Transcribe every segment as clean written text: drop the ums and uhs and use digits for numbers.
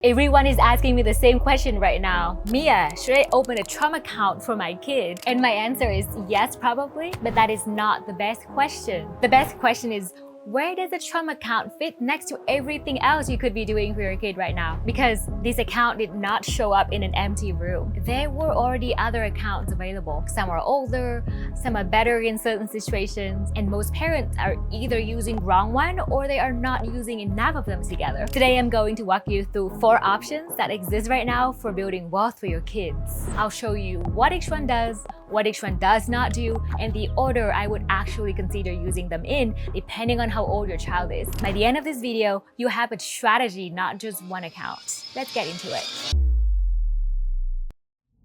Everyone is asking me the same question right now. Mia, should I open a Trump account for my kid? And my answer is yes, probably, but that is not the best question. The best question is, where does a Trump account fit next to everything else you could be doing for your kid right now? Because this account did not show up in an empty room. There were already other accounts available. Some are older, some are better in certain situations, and most parents are either using the wrong one or they are not using enough of them together. Today, I'm going to walk you through 4 options that exist right now for building wealth for your kids. I'll show you what each one does, what each one does not do, and the order I would actually consider using them in, depending on how old your child is. By the end of this video, you have a strategy, not just one account. Let's get into it.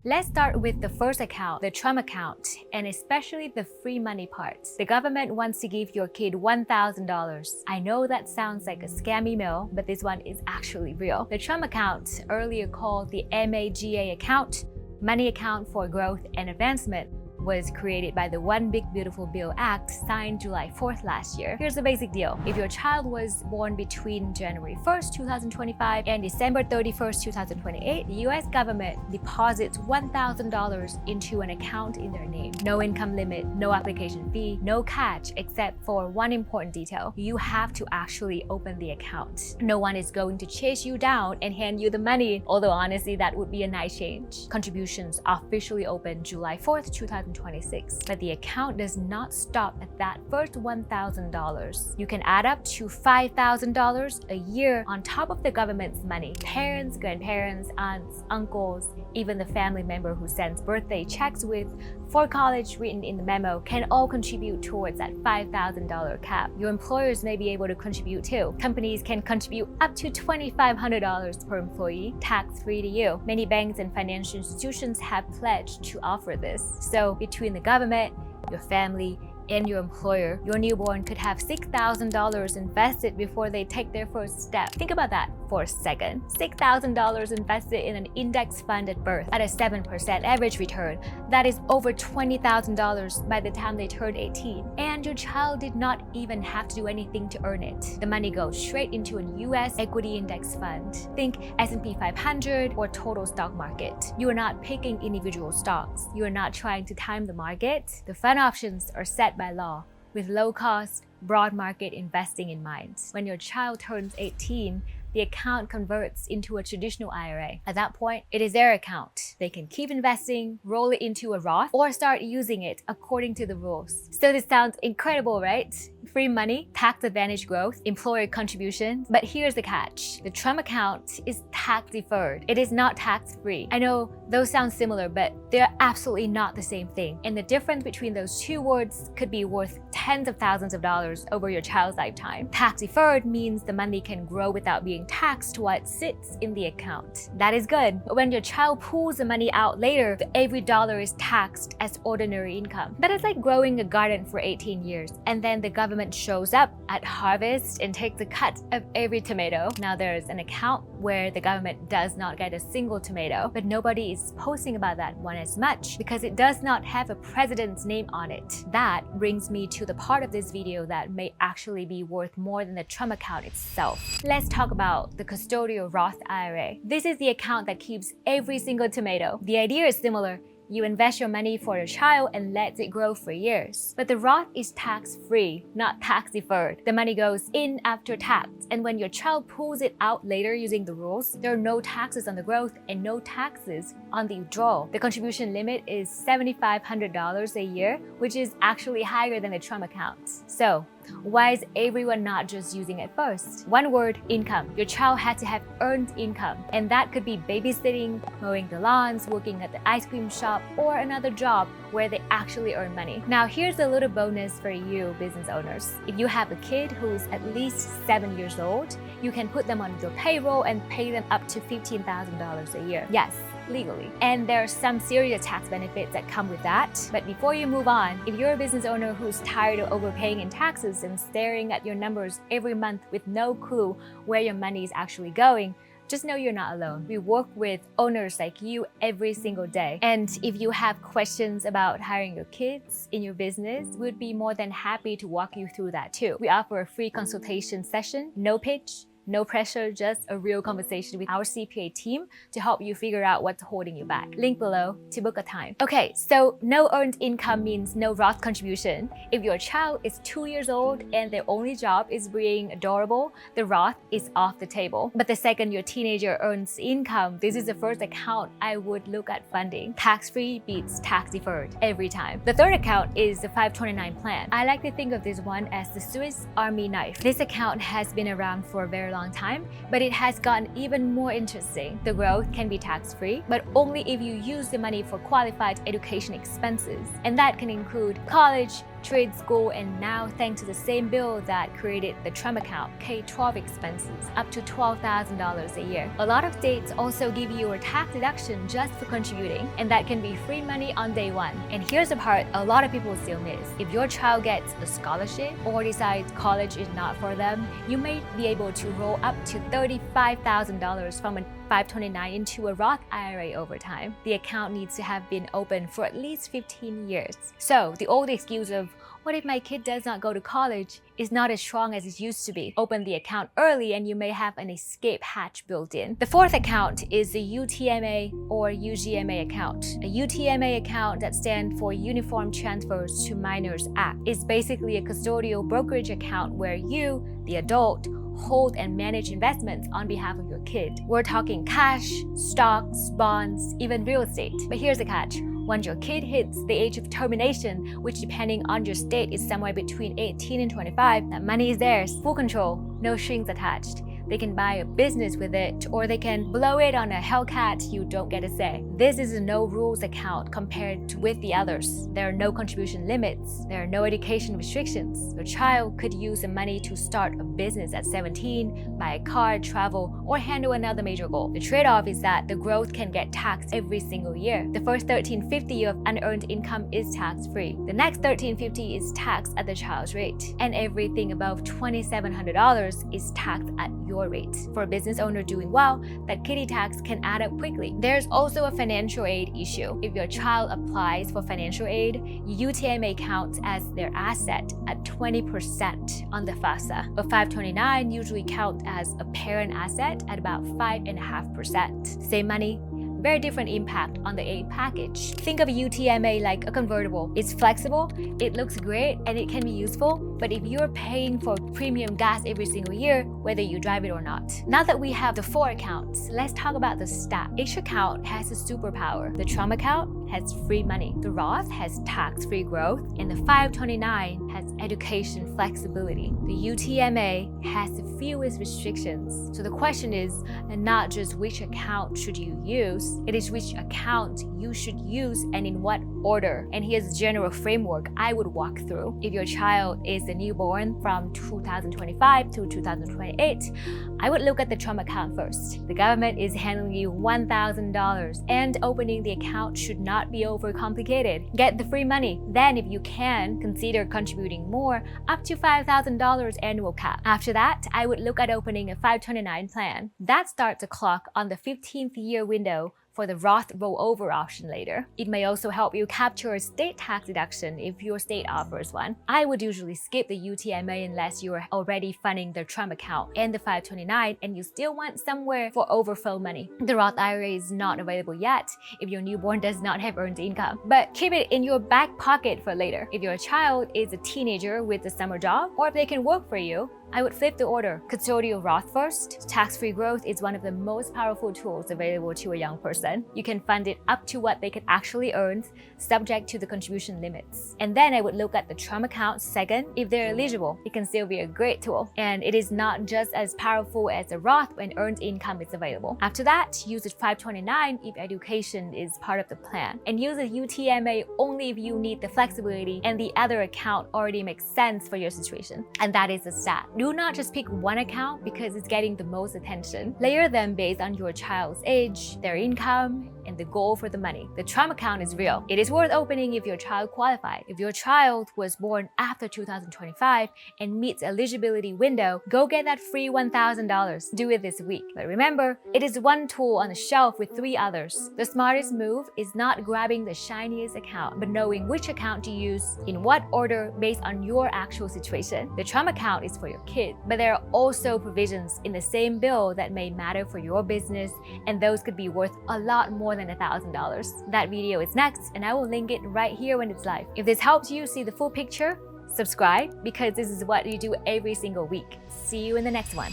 Let's start with the first account, the Trump account, and especially the free money part. The government wants to give your kid $1,000. I know that sounds like a scam email, but this one is actually real. The Trump account, earlier called the MAGA account, Money Account for Growth and Advancement, was created by the One Big Beautiful Bill Act signed July 4th last year. Here's the basic deal. If your child was born between January 1st, 2025 and December 31st, 2028, the US government deposits $1,000 into an account in their name. No income limit, no application fee, no catch, except for one important detail. You have to actually open the account. No one is going to chase you down and hand you the money, although honestly that would be a nice change. Contributions officially open July 4th, 2026, but the account does not stop at that first $1,000. You can add up to $5,000 a year on top of the government's money. Parents, grandparents, aunts, uncles, even the family member who sends birthday checks with "for college" written in the memo can all contribute towards that $5,000 cap. Your employers may be able to contribute too. Companies can contribute up to $2,500 per employee, tax-free to you. Many banks and financial institutions have pledged to offer this. So between the government, your family, and your employer, your newborn could have $6,000 invested before they take their first step. Think about that for a second. $6,000 invested in an index fund at birth at a 7% average return. That is over $20,000 by the time they turn 18. And your child did not even have to do anything to earn it. The money goes straight into a US equity index fund. Think S&P 500 or total stock market. You are not picking individual stocks. You are not trying to time the market. The fund options are set by law, with low cost, broad market investing in mind. When your child turns 18, the account converts into a traditional IRA. At that point, it is their account. They can keep investing, roll it into a Roth, or start using it according to the rules. So this sounds incredible, right? Free money, tax advantage growth, employer contributions. But here's the catch. The Trump account is tax deferred. It is not tax free. I know those sound similar, but they're absolutely not the same thing. And the difference between those two words could be worth tens of thousands of dollars over your child's lifetime. Tax deferred means the money can grow without being taxed while it sits in the account. That is good. But when your child pulls the money out later, every dollar is taxed as ordinary income. That is like growing a garden for 18 years, and then the government shows up at harvest and takes a cut of every tomato. Now there's an account where the government does not get a single tomato, but nobody is posting about that one as much because it does not have a president's name on it. That brings me to the part of this video that may actually be worth more than the Trump account itself. Let's talk about the custodial Roth IRA. This is the account that keeps every single tomato. The idea is similar. You invest your money for your child and let it grow for years. But the Roth is tax-free, not tax-deferred. The money goes in after tax, and when your child pulls it out later using the rules, there are no taxes on the growth and no taxes on the withdrawal. The contribution limit is $7,500 a year, which is actually higher than the Trump account. So, why is everyone not just using it first? One word, income. Your child had to have earned income, and that could be babysitting, mowing the lawns, working at the ice cream shop, or another job where they actually earn money. Now, here's a little bonus for you business owners. If you have a kid who's at least 7 years old, you can put them on your payroll and pay them up to $15,000 a year. Yes, legally. And there are some serious tax benefits that come with that. But before you move on, if you're a business owner who's tired of overpaying in taxes and staring at your numbers every month with no clue where your money is actually going, just know you're not alone. We work with owners like you every single day. And if you have questions about hiring your kids in your business, we'd be more than happy to walk you through that too. We offer a free consultation session, no pitch, No pressure, just a real conversation with our CPA team to help you figure out what's holding you back. Link below to book a time. Okay, so no earned income means no Roth contribution. If your child is 2 years old and their only job is being adorable, the Roth is off the table. But the second your teenager earns income, this is the first account I would look at funding. Tax-free beats tax-deferred every time. The third account is the 529 plan. I like to think of this one as the Swiss Army knife. This account has been around for a very long time, but it has gotten even more interesting. The growth can be tax-free, but only if you use the money for qualified education expenses. And that can include college, trade school, and now thanks to the same bill that created the Trump account, K-12 expenses, up to $12,000 a year. A lot of states also give you a tax deduction just for contributing, and that can be free money on day one. And here's the part a lot of people still miss. If your child gets a scholarship or decides college is not for them, you may be able to roll up to $35,000 from a 529 into a Roth IRA over time. The account needs to have been open for at least 15 years. So the old excuse of, what if my kid does not go to college, is not as strong as it used to be. Open the account early and you may have an escape hatch built in. The fourth account is the UTMA or UGMA account. A UTMA account, that stands for Uniform Transfers to Minors Act, is basically a custodial brokerage account where you, the adult, hold and manage investments on behalf of your kid. We're talking cash, stocks, bonds, even real estate. But here's the catch. Once your kid hits the age of termination, which depending on your state is somewhere between 18 and 25, that money is theirs, full control, no strings attached. They can buy a business with it, or they can blow it on a Hellcat. You don't get a say. This is a no rules account compared with the others. There are no contribution limits. There are no education restrictions. Your child could use the money to start a business at 17, buy a car, travel, or handle another major goal. The trade-off is that the growth can get taxed every single year. The first $1,350 of unearned income is tax-free. The next $1,350 is taxed at the child's rate, and everything above $2,700 is taxed at your rate. For a business owner doing well, that kiddie tax can add up quickly. There's also a financial aid issue. If your child applies for financial aid, UTMA counts as their asset at 20% on the FAFSA. A 529 usually counts as a parent asset at about 5.5%. Same money, very different impact on the aid package. Think of a UTMA like a convertible. It's flexible, it looks great, and it can be useful, but if you're paying for premium gas every single year, whether you drive it or not. Now that we have the 4 accounts, let's talk about the stat. Each account has a superpower. The Trump account has free money. The Roth has tax-free growth, and the 529 has education flexibility. The UTMA has the fewest restrictions. So the question is not just which account should you use, it is which account you should use and in what order. And here's a general framework I would walk through. If your child is a newborn from 2025 to 2028, I would look at the Trump account first. The government is handling you $1,000, and opening the account should not be overcomplicated. Get the free money. Then, if you can, consider contributing more, up to $5,000 annual cap. After that, I would look at opening a 529 plan. That starts the clock on the 15th year window for the Roth rollover option later. It may also help you capture a state tax deduction if your state offers one. I would usually skip the UTMA unless you are already funding the Trump account and the 529 and you still want somewhere for overflow money. The Roth IRA is not available yet if your newborn does not have earned income, but keep it in your back pocket for later. If your child is a teenager with a summer job, or if they can work for you, I would flip the order. Custodial Roth first. Tax-free growth is one of the most powerful tools available to a young person. You can fund it up to what they can actually earn, subject to the contribution limits. And then I would look at the Trump account second. If they're eligible, it can still be a great tool. And it is not just as powerful as a Roth when earned income is available. After that, use the 529 if education is part of the plan. And use the UTMA only if you need the flexibility and the other account already makes sense for your situation. And that is the stat. Do not just pick one account because it's getting the most attention. Layer them based on your child's age, their income, and behind the goal for the money. The Trump account is real. It is worth opening if your child qualified. If your child was born after 2025 and meets eligibility window, go get that free $1,000. Do it this week. But remember, it is one tool on a shelf with 3 others. The smartest move is not grabbing the shiniest account, but knowing which account to use in what order based on your actual situation. The Trump account is for your kid, but there are also provisions in the same bill that may matter for your business, and those could be worth a lot more than $1,000. That video is next, and I will link it right here when it's live. If this helps you see the full picture, subscribe, because this is what we do every single week. See you in the next one.